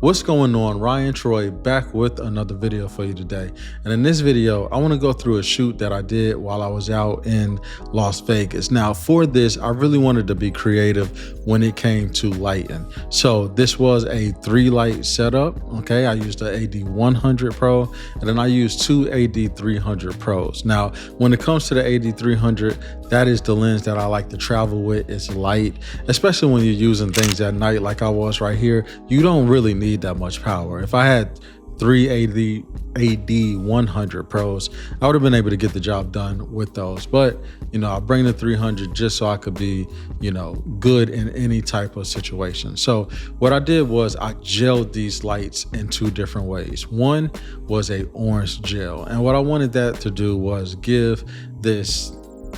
What's going on? Ryan Troy back with another video for you today. And in this video, I want to go through a shoot that I did while I was out in Las Vegas. Now for this, I really wanted to be creative when it came to lighting. So this was a 3-light setup. Okay, I used the AD300 Pro and then I used two AD300 Pros. Now, when it comes to the AD300, that is the lens that I like to travel with. It's light, especially when you're using things at night like I was right here. You don't really need that much power. If I had three AD100 Pros, I would have been able to get the job done with those. But, you know, I bring the 300 just so I could be, you know, good in any type of situation. So what I did was I gelled these lights in two different ways. One was a orange gel. And what I wanted that to do was give this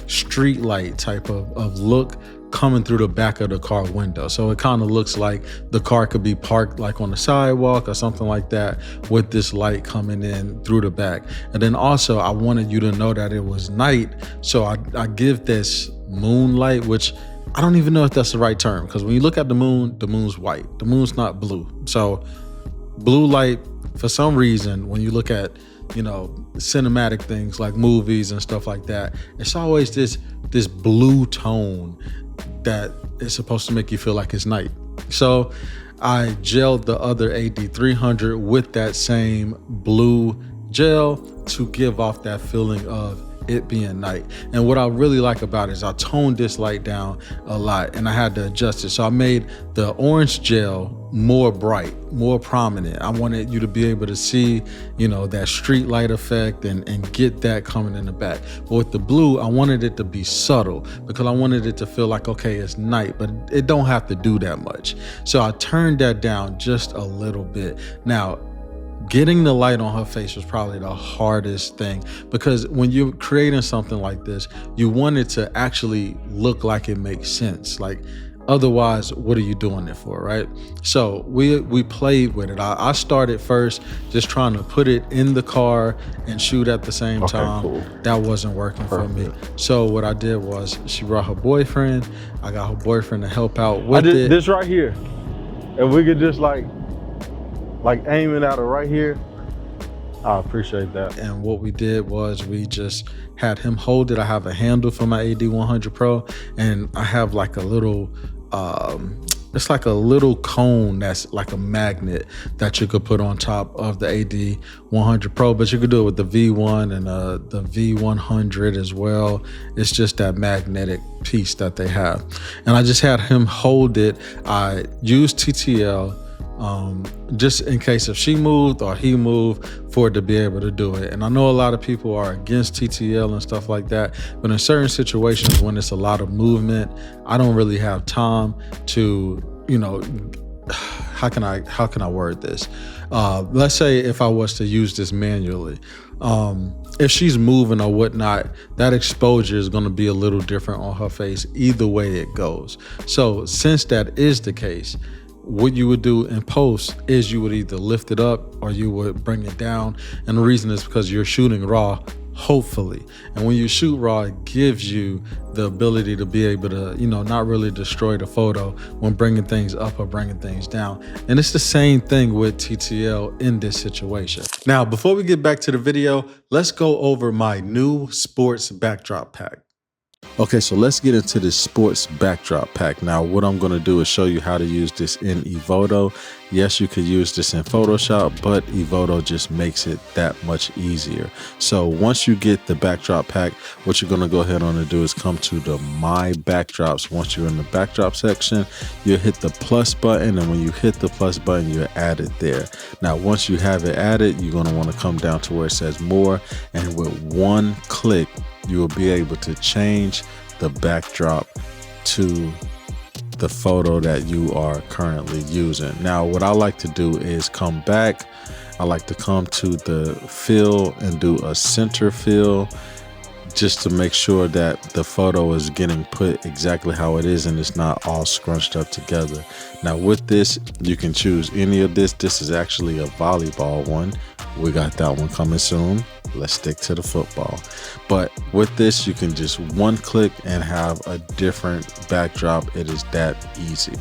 street light type of look coming through the back of the car window. So it kind of looks like the car could be parked like on the sidewalk or something like that with this light coming in through the back. And then also I wanted you to know that it was night. So I give this moonlight, which I don't even know if that's the right term, because when you look at the moon's white. The moon's not blue. So blue light, for some reason, when you look at, you know, cinematic things like movies and stuff like that, it's always this blue tone that is supposed to make you feel like it's night. So I gelled the other AD300 with that same blue gel to give off that feeling of it being night. And what I really like about it is I toned this light down a lot and I had to adjust it. So I made the orange gel more bright, more prominent. I wanted you to be able to see, you know, that street light effect and get that coming in the back. But with the blue, I wanted it to be subtle because I wanted it to feel like, okay, it's night, but it don't have to do that much. So I turned that down just a little bit. Now, getting the light on her face was probably the hardest thing, because when you're creating something like this, you want it to actually look like it makes sense. Like, otherwise, what are you doing it for, right? So we played with it. I started first just trying to put it in the car and shoot at the same time. Cool. That wasn't working for me. So what I did was she brought her boyfriend. I got her boyfriend to help out with it. This right here. If we could just like aim it out of right here, I appreciate that. And what we did was we just had him hold it. I have a handle for my AD100 Pro, and I have like a little, it's like a little cone that's like a magnet that you could put on top of the AD100 Pro, but you could do it with the V1 and the V100 as well. It's just that magnetic piece that they have. And I just had him hold it. I used TTL, just in case if she moved or he moved, for it to be able to do it. And I know a lot of people are against TTL and stuff like that, but in certain situations when it's a lot of movement, I don't really have time to, you know, how can I word this? Let's say if I was to use this manually, if she's moving or whatnot, that exposure is going to be a little different on her face either way it goes. So since that is the case, what you would do in post is you would either lift it up or you would bring it down. And the reason is because you're shooting raw, hopefully. And when you shoot raw, it gives you the ability to be able to, you know, not really destroy the photo when bringing things up or bringing things down. And it's the same thing with TTL in this situation. Now, before we get back to the video, let's go over my new sports backdrop pack. Okay, so let's get into this sports backdrop pack. Now, what I'm going to do is show you how to use this in Evoto. Yes, you could use this in Photoshop, but Evoto just makes it that much easier. So once you get the backdrop pack, what you're going to go ahead on and do is come to the My Backdrops. Once you're in the backdrop section, you'll hit the plus button, and when you hit the plus button, you'll add it there. Now, once you have it added, you're going to want to come down to where it says More, and with one click, you will be able to change the backdrop to the photo that you are currently using. Now, what I like to do is come back. I like to come to the fill and do a center fill just to make sure that the photo is getting put exactly how it is and it's not all scrunched up together. Now with this, you can choose any of this. This is actually a volleyball one. We got that one coming soon. Let's stick to the football. But with this, you can just one click and have a different backdrop. It is that easy.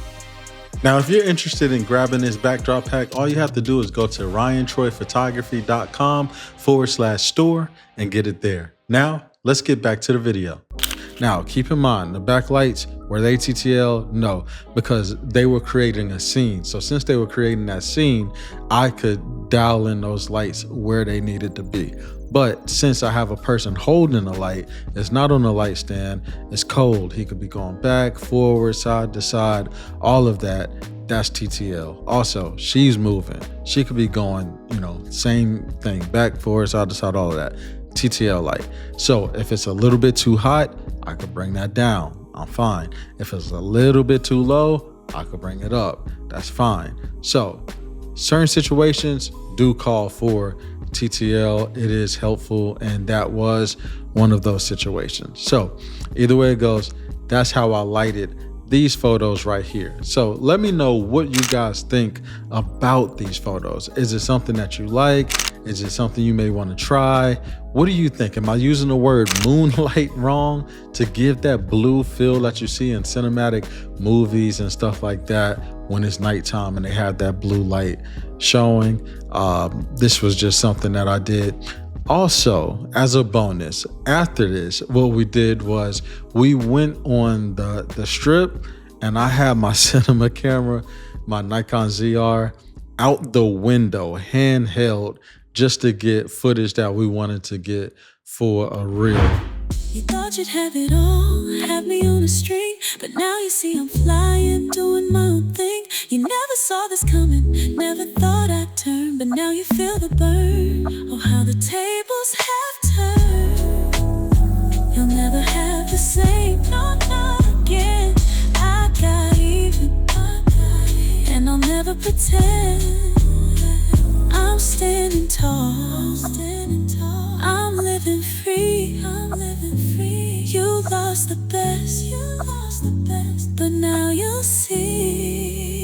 Now, if you're interested in grabbing this backdrop pack, all you have to do is go to ryantroyphotography.com/store and get it there. Now, let's get back to the video. Now, keep in mind, the backlights, were they TTL? No, because they were creating a scene. So since they were creating that scene, I could dial in those lights where they needed to be. But since I have a person holding the light, it's not on the light stand, it's cold. He could be going back, forward, side to side, all of that. That's TTL. Also, she's moving. She could be going, same thing, back, forward, side to side, all of that. TTL light. So if it's a little bit too hot, I could bring that down. I'm fine. If it's a little bit too low, I could bring it up. That's fine. So certain situations do call for TTL. It is helpful, and that was one of those situations. So either way it goes, that's how I lighted these photos right here. So let me know what you guys think about these photos. Is it something that you like? Is it something you may want to try? What do you think? Am I using the word moonlight wrong to give that blue feel that you see in cinematic movies and stuff like that when it's nighttime and they have that blue light showing? This was just something that I did. Also, as a bonus, after this, what we did was we went on the strip, and I had my cinema camera, my Nikon ZR, out the window, handheld, just to get footage that we wanted to get for a reel. You thought you'd have it all, have me on a string, but now you see I'm flying, doing my own thing. You never saw this coming, never thought I'd turn, but now you feel the burn. Oh, how the tables have turned. You'll never have the same, no, not again. I got even, and I'll never pretend. I'm standing tall, I'm living free, You lost the best, but now you'll see.